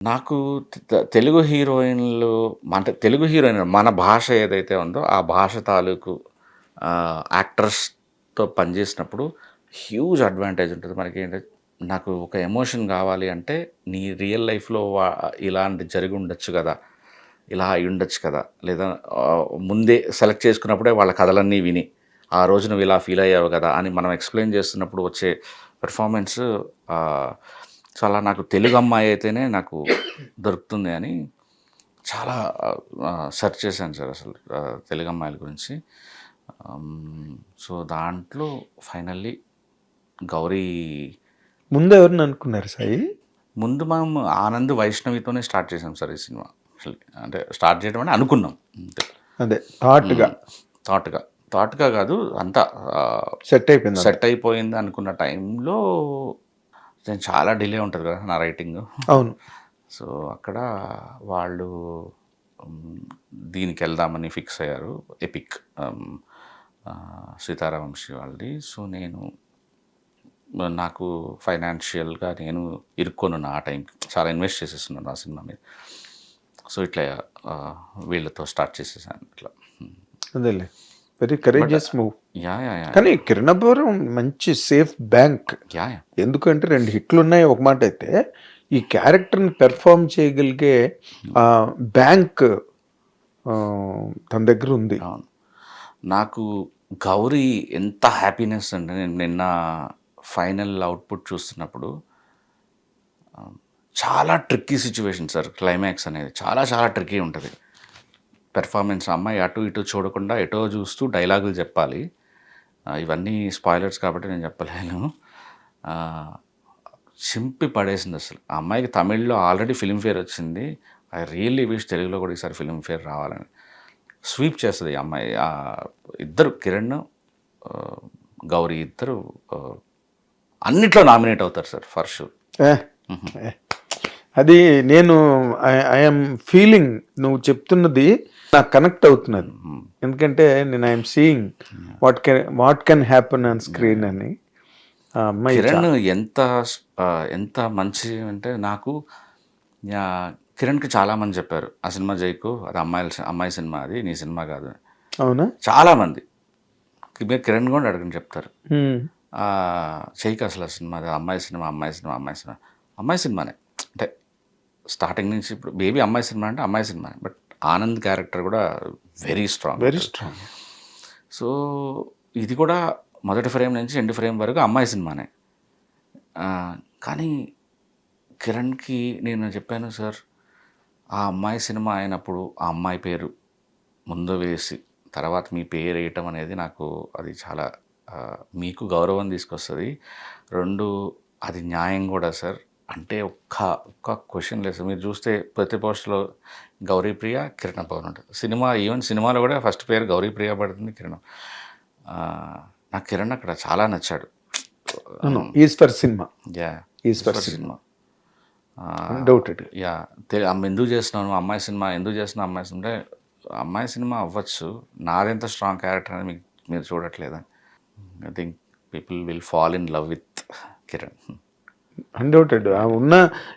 నాకు తెలుగు హీరోయిన్‌లు అంటే తెలుగు హీరోయిన్ మన భాష ఏదైతే ఉందో, ఆ భాష తాలూకు యాక్టర్స్‌తో పనిచేసినప్పుడు హ్యూజ్ అడ్వాంటేజ్ ఉంటది. మనకేంటంటే నాకు ఒక ఎమోషన్ గావాలి అంటే, నీ రియల్ లైఫ్‌లో ఇలాంటిది జరిగుండొచ్చు గదా! ఇలా అయ్యుండొచ్చు కదా! లేదా ముందే సెలెక్ట్ చేసుకున్నప్పుడే వాళ్ళ కథలన్నీ విని, ఆ రోజు నువ్వు ఇలా ఫీల్ అయ్యావు గదా! అని మనం ఎక్స్‌ప్లెయిన్ చేస్తున్నప్పుడు వచ్చే పెర్ఫార్మెన్స్ ఆహ్, చాలా నాకు తెలుగు అమ్మాయి అయితేనే నాకు దొరుకుతుంది అని చాలా సెర్చ్ చేశాను సార్ అసలు తెలుగు అమ్మాయిల గురించి. సో, దాంట్లో ఫైనల్లీ గౌరీ ముందు ఎవరిని అనుకున్నారు సాయి? ముందు మనం 'ఆనంద్ వైష్ణవితోనే' స్టార్ట్ చేసాం సార్ ఈ సినిమా. యాక్చువల్లీ అంటే స్టార్ట్ చేయడం అంటే అనుకున్నాం అంతే. అదే థాట్‌గా. థాట్‌గా. థాట్‌గా కాదు అంతా సెట్ అయిపోయింది. సెట్ అయిపోయింది అనుకున్న టైంలో నేను చాలా డిలే ఉంటది కదా నా రైటింగు. అవును. సో, అక్కడ వాళ్ళు హ్మ్, దీనికెళ్దామని ఫిక్స్ అయ్యారు. ఎపిక్ 'సీతారామ వంశీ' వాళ్ళది. సో, నాకు ఫైనాన్షియల్‌గా నేను ఇరుక్కొనున్నా ఆ టైంకి. చాలా ఇన్వెస్ట్ చేసేసున్నాను ఆ సినిమా మీద. సో, ఇట్లా వీళ్ళతో స్టార్ట్ చేసేసాను ఇట్లా. అదేలే. Very but courageous move. Yeah! Yeah! Yeah! కానీ 'కిరణబోరం' మంచి సేఫ్ బ్యాంక్. యాహ్! యాహ్! ఎందుకంటే 2 హిట్లున్నాయి ఒక మాటైతే, ఈ క్యారెక్టర్‌ని పెర్ఫార్మ్ చేయగలిగే బ్యాంక్ తన దగ్గరుంది. అవును. నాకు 'గౌరీ' ఎంత హ్యాపీనెస్ అంటే నేను నిన్న ఫైనల్ అవుట్‌పుట్ చూస్తున్నప్పుడు చాలా ట్రిక్కీ సిట్యుయేషన్ సార్ క్లైమాక్స్ అనేది. చాలా చాలా ట్రిక్కీ ఉంటది. పెర్ఫార్మెన్స్ అమ్మాయి అటు ఇటు చూడకుండా ఎటో చూస్తూ డైలాగులు చెప్పాలి. ఇవన్నీ స్పాయిలర్స్ కాబట్టి నేను చెప్పలేను. ఆహ్, చింపి పడేసిందసలు. ఆ అమ్మాయికి తమిళ్‌లో ఆల్రెడీ ఫిల్మ్‌ఫేర్ వచ్చింది. ఐ రియల్లీ విష్ తెలుగులో కూడా ఈసారి ఫిల్మ్‌ఫేర్ రావాలని. స్వీప్ చేస్తది ఈ అమ్మాయి. ఇద్దరు కిరణ్, ఆహ్, గౌరీ ఇద్దరు ఆహ్, అన్నిట్లో నామినేట్ అవుతారు సార్ ఫర్ షూర్. ఏహ్! ఏహ్! అది నేను ఐ యామ్ ఫీలింగ్ నువ్వు చెప్తున్నది నాకు కనెక్ట్ అవుతున్నది. ఎందుకంటే నేను I'm seeing what can happen on screen అని. ఆ అమ్మాయి కిరణ్ ఎంత మంచి అంటే నాకు కిరణ్‌కి చాలామంది చెప్పారు. "ఆ సినిమా జేయకు. అది అమ్మాయి సినిమా అది. నీ సినిమా కాదు" అని. అవునా? చాలామంది. మీరు కిరణ్ కూడా అడగండి చెప్తారు. హ్మ్. "చెయ్యకు అసలు ఆ సినిమా. అది అమ్మాయి సినిమా, అమ్మాయి సినిమా, అమ్మాయి సినిమా." అమ్మాయి సినిమానే. అంటే స్టార్టింగ్ నుంచి ఇప్పుడు బేబీ అమ్మాయి సినిమా అంటే అమ్మాయి సినిమానే. బట్ ఆనంద్ క్యారెక్టర్ కూడా వెరీ స్ట్రాంగ్ వెరీ ఉంటది. స్ట్రాంగ్. సో, ఇది కూడా మొదటి ఫ్రేమ్ నుంచి ఎండ్ ఫ్రేమ్ వరకు అమ్మాయి సినిమానే. కానీ కిరణ్‌కి నేను చెప్పాను సార్, ఆ అమ్మాయి సినిమా అయినప్పుడు ఆ అమ్మాయి పేరు ముందు వేసి, తర్వాత మీ పేరేయటం అనేది నాకు అది చాలా మీకు గౌరవం తీసుకొస్తది. 2 అది న్యాయం గూడా సార్. అంటే ఒక్క క్వెషన్ లేదు సార్. మీరు చూస్తే ప్రతి పోస్ట్‌లో గౌరీప్రియ, కిరణ్ పవన్ ఉంటది. ఈవెన్ సినిమాలో గూడా ఫస్ట్ పేరు గౌరీప్రియ పడుతుంది, కిరణ్. నాకు కిరణ్ అక్కడ చాలా నచ్చాడు. అవును. Eeswar cinema. Yeah! Eeswar Eeswar cinema. Cinema. Undoubted. Yeah! ఎందుకు చేస్తున్నావు అమ్మాయి సినిమా ఎందుకు చేస్తున్నావు అమ్మాయి సినిమా అంటే, అమ్మాయి సినిమా అవ్వచ్చు. నాదెంత స్ట్రాంగ్ క్యారెక్టర్ అని మీరు చూడట్లేదని. I think people will fall in love with Kiran. Undoubted. ఉన్న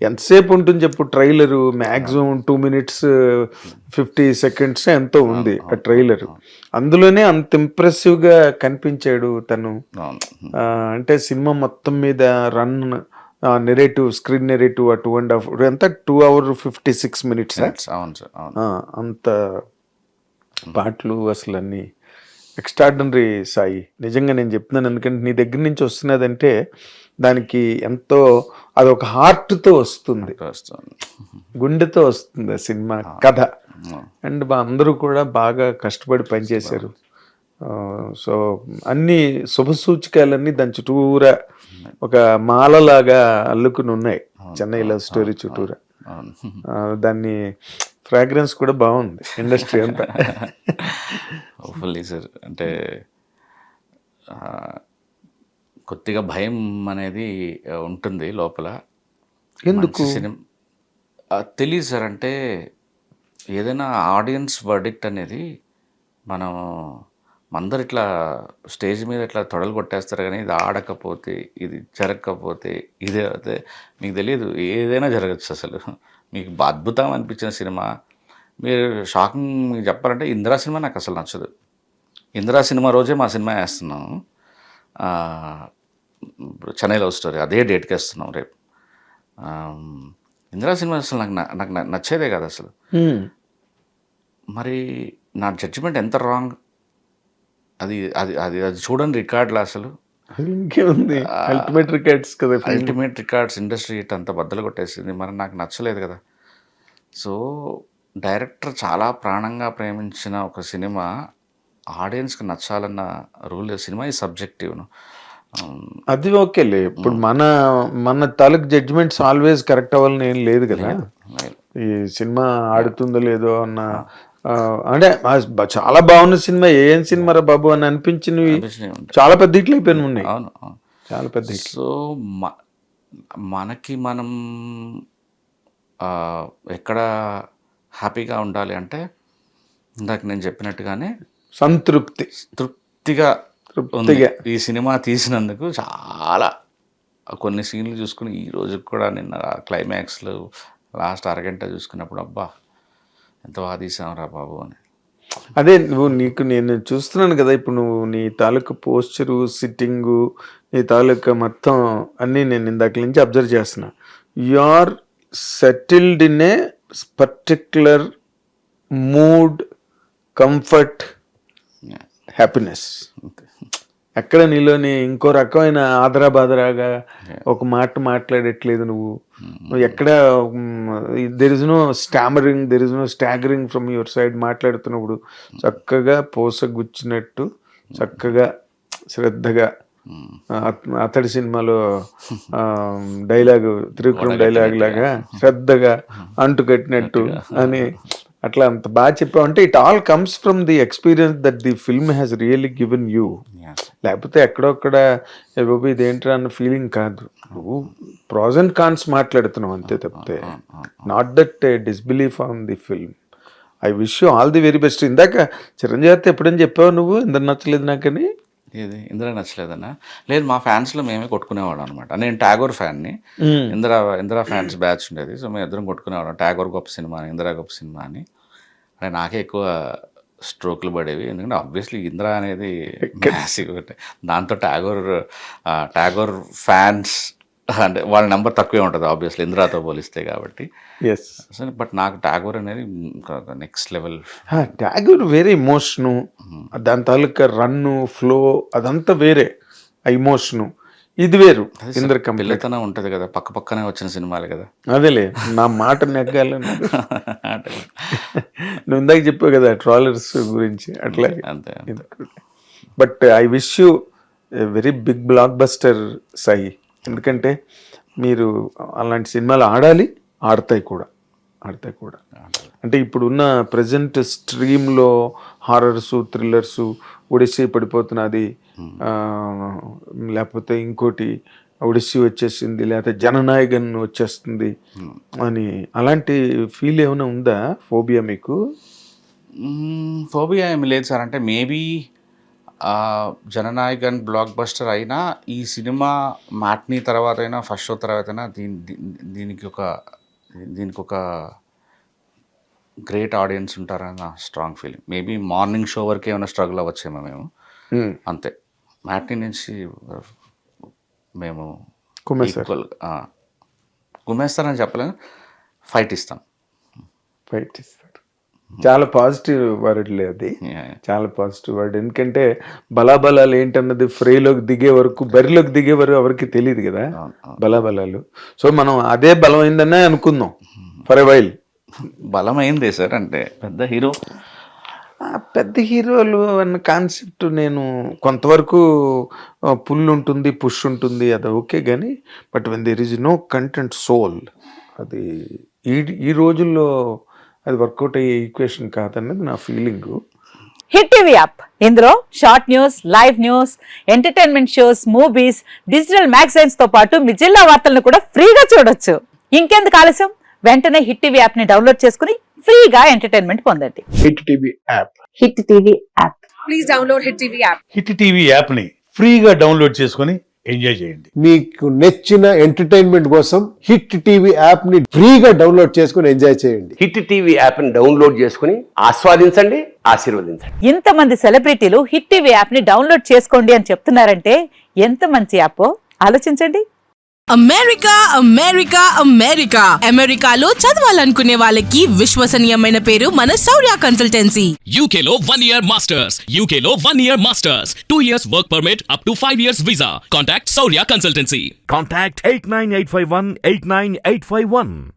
ఎంతసేపు ఉంటుంది చెప్పు ట్రైలరు మాక్సిమం 2 మినిట్స్ 50 సెకండ్స్ ఎంతో ఉంది ఆ ట్రైలరు. అందులోనే అంత ఇంప్రెసివ్‌గా కనిపించాడు తను. అవును. అంటే సినిమా మొత్తం మీద రన్ నెరేటివ్ స్క్రీన్ నెరేటివ్ ఆ 2.5 ఎంత 2 అవర్ 56 మినిట్స్. అవును సార్. అవును. అంత పాటలు అసలు అన్నీ ఎక్స్ట్రాడినరీ సాయి. నిజంగా నేను చెప్తున్నాను ఎందుకంటే నీ దగ్గర నుంచి వస్తున్నదంటే దానికి ఎంతో అదొక హార్ట్తో వస్తుంది, గుండెతో వస్తుంది ఆ సినిమా కథ. అండ్ అందరూ కూడా బాగా కష్టపడి పనిచేశారు. సో అన్ని శుభసూచికలన్నీ దాని చుట్టూరా ఒక మాలలాగా అల్లుకుని ఉన్నాయి చెన్నై లవ్ స్టోరీ చుట్టూరా. దాన్ని ఫ్రాగ్రెన్స్ కూడా బాగుంది ఇండస్ట్రీ అంతా. Hopefully sir. అంటే కొద్దిగా భయం అనేది ఉంటుంది లోపల. ఎందుకు? తెలీదు సార్. అంటే ఏదైనా ఆడియన్స్ వర్డిక్ట్ అనేది మనం అందరు ఇట్లా స్టేజ్ మీద ఇట్లా తొడలు కొట్టేస్తారు కానీ ఇది ఆడకపోతే, ఇది జరగకపోతే, ఇదే అయితే మీకు తెలియదు ఏదైనా జరగచ్చు అసలు. మీకు అద్భుతం అనిపించిన సినిమా, మీరు షాకింగ్ మీకు చెప్పాలంటే 'ఇందిరా' సినిమా నాకు అసలు నచ్చదు. 'ఇందిరా' సినిమా రోజే మా సినిమా వేస్తున్నాం. ఇప్పుడు చెన్నై లవ్ స్టోరీ అదే డేట్కి వేస్తున్నాం రేపు. 'ఇందిరా' సినిమా అసలు నాకు నచ్చేదే కాదు అసలు. మరి నా జడ్జిమెంట్ ఎంత రాంగ్, అది అది అది అది చూడండి రికార్డులు అసలు. ఇంకేముంది, అల్టిమేట్ రికార్డ్స్ కదా. అల్టిమేట్ రికార్డ్స్, ఇండస్ట్రీ ఇట్ అంతా బద్దలు కొట్టేసింది. మరి నాకు నచ్చలేదు కదా. సో డైరెక్టర్ చాలా ప్రాణంగా ప్రేమించిన ఒక సినిమా ఆడియన్స్కి నచ్చాలన్న రూల్ లేదు. సినిమా ఈ సబ్జెక్టివ్ను. అది ఓకేలే. ఇప్పుడు మన తాలూకు జడ్జిమెంట్స్ ఆల్వేస్ కరెక్ట్ అవ్వాలని ఏం లేదు కదా. ఈ సినిమా ఆడుతుందో లేదో అన్న అంటే చాలా బాగున్న సినిమా, ఏం సినిమా రా బాబు అని అనిపించినవి చాలా పెద్ద హిట్లు అయిపోయిన ఉన్నాయి. అవును, చాలా పెద్ద హిట్లు. సో మనకి మనం ఎక్కడ హ్యాపీగా ఉండాలి అంటే ఇందాక నేను చెప్పినట్టుగానే తృప్తిగా ఈ సినిమా తీసినందుకు. చాలా కొన్ని సీన్లు చూసుకుని ఈ రోజుకి కూడా నిన్న క్లైమాక్స్లు లాస్ట్ అరగంట చూసుకున్నప్పుడు అబ్బా ఎంత బాగా తీసామరా బాబు అని. అదే నేను చూస్తున్నాను కదా. ఇప్పుడు నువ్వు నీ తాలూకు పోస్చరు, సిట్టింగు, నీ తాలూకా మొత్తం అన్నీ నేను ఇందాక నుంచి అబ్జర్వ్ చేస్తున్నా. You are settled in a particular mood, comfort, happiness. ఎక్కడ నీలోని ఇంకో రకమైన ఆదరాబాదరాగా ఒక మాట మాట్లాడట్లేదు నువ్వు. ఎక్కడ there is no stammering, there is no staggering from your side. మాట్లాడుతున్నప్పుడు చక్కగా పోసగుచ్చినట్టు, చక్కగా శ్రద్ధగా. అతడి సినిమాలో డైలాగు, త్రివిక్రమ్ డైలాగ్ లాగా శ్రద్ధగా అంటుకట్టినట్టు అని అట్లా అంత బాగా చెప్పావు. అంటే it all comes from the experience that the film has really given you. లేకపోతే ఎక్కడొక్కడ బాబు ఇదేంట్రా అన్న ఫీలింగ్ కాదు. నువ్వు ప్రాస్ అండ్ కాన్స్ మాట్లాడుతున్నావు అంతే తప్పితే not that disbelief on the film. I wish you all the very best. ఇందాక చిరంజీవి ఎప్పుడని చెప్పావు నువ్వు ఇందరు నచ్చలేదు నాకని? ఇది ఇందిరా నచ్చలేదన్నా? లేదు, మా ఫ్యాన్స్లో మేమే కొట్టుకునేవాడు అనమాట. నేను ట్యాగోర్ ఫ్యాన్ని, ఇందిరా ఫ్యాన్స్ బ్యాచ్ ఉండేది. సో మేము ఇద్దరం కొట్టుకునేవాళ్ళం. ట్యాగోర్ గొప్ప సినిమా అని, ఇందిరా గొప్ప సినిమా అని. అంటే నాకే ఎక్కువ స్ట్రోక్లు పడేవి, ఎందుకంటే ఆబ్వియస్లీ ఇందిరా అనేది మ్యాసివ్. దాంతో ట్యాగోర్ ఫ్యాన్స్ అంటే వాళ్ళ నెంబర్ తక్కువే ఉంటుంది ఆబ్వియస్లీ ఇందిరాతో పోలిస్తే కాబట్టి. బట్ నాకు ట్యాగోర్ అనేది నెక్స్ట్ లెవెల్. ట్యాగోర్ వేరే ఇమోషను, దాని తాలూకా రన్ను, ఫ్లో అదంతా వేరే ఆ ఇమోషను. ఇది వేరు. పిల్లతనం ఉంటుంది కదా, పక్క పక్కనే వచ్చిన సినిమాలు కదా. అదేలే నా మాట నెగ్గాలని నువ్వు ఇందాక చెప్పావు కదా ట్రాలర్స్ గురించి, అట్లా అంతే. But I wish you very big blockbuster Sai. ఎందుకంటే మీరు అలాంటి సినిమాలు ఆడతాయి కూడా. అంటే ఇప్పుడున్న ప్రజెంట్ స్ట్రీమ్లో హారర్సు, థ్రిల్లర్సు, ఒడిస్సీ పడిపోతున్నది, లేకపోతే ఇంకోటి ఒడిస్సీ వచ్చేసింది, లేకపోతే జననాయకన్ వచ్చేస్తుంది అని అలాంటి ఫీల్ ఏమైనా ఉందా? ఫోబియా మీకు? ఫోబియా ఏమి లేదు సార్. అంటే మేబీ జననాయకన్ బ్లాక్ బస్టర్ అయినా ఈ సినిమా మ్యాట్నీ తర్వాత అయినా ఫస్ట్ షో తర్వాత అయినా దీనికి ఒక గ్రేట్ ఆడియన్స్ ఉంటారని నా strong feeling. Maybe morning show వరకు ఏమైనా స్ట్రగుల్ అవ్వచ్చేమో మేము, అంతే. మ్యాట్నీ నుంచి మేము కుమ్మేస్తారని చెప్పలేను, ఫైట్ ఇస్తాం. చాలా పాజిటివ్ వర్డ్ అది, చాలా పాజిటివ్ వర్డ్. ఎందుకంటే బలాబలాలు ఏంటన్నది ఫ్రేలోకి దిగే వరకు, బరిలోకి దిగే వరకు ఎవరికి తెలియదు కదా బలాబలాలు. సో మనం అదే బలమైందనే అనుకుందాం ఫర్ ఎ వైల్. బలమైందే సార్. అంటే పెద్ద హీరోలు అన్న కాన్సెప్ట్ నేను కొంతవరకు పుల్ ఉంటుంది, పుష్ ఉంటుంది, అది ఓకే. కానీ but when there is no content soul, అది ఈ రోజుల్లో అది వర్కౌట్ అయ్యే ఈక్వేషన్ కాదన్నది నా ఫీలింగ్. హిట్ టీవీ యాప్, ఇందులో short news, live news, entertainment shows, movies, digital magazines తో పాటు మీ జిల్లా వార్తలను కూడా ఫ్రీగా చూడొచ్చు. ఇంకెందుకు ఆలస్యం, వెంటనే హిట్ టీవీ యాప్ ని డౌన్లోడ్ చేసుకుని ఫ్రీగా ఎంటర్టైన్మెంట్ పొందండి. Hit TV app, hit TV app, please download hit TV app. Hit TV app ని ఫ్రీగా డౌన్లోడ్ చేసుకుని ఎంజాయ్ చేయండి. మీకు నచ్చిన ఎంటర్టైన్మెంట్ కోసం హిట్ టీవీ యాప్ ని ఫ్రీగా డౌన్లోడ్ చేసుకుని ఎంజాయ్ చేయండి. హిట్ టీవీ యాప్ని డౌన్లోడ్ చేసుకుని ఆస్వాదించండి, ఆశీర్వదించండి. ఇంతమంది సెలబ్రిటీలు హిట్ టీవీ యాప్ ని డౌన్లోడ్ చేసుకోండి అని చెప్తున్నారంటే ఎంత మంచి యాప్ ఆలోచించండి. అమెరికా అమెరికా అమెరికా అమెరికాలో చదవాలనుకునే వాళ్ళకి విశ్వసనీయమైన పేరు మన శౌర్య కన్సల్టెన్సీ. UK లో 1 year masters. UK లో 1 year masters. 2 years work permit up to 5 years visa. Contact Saurya Consultancy. Contact 89851 89851.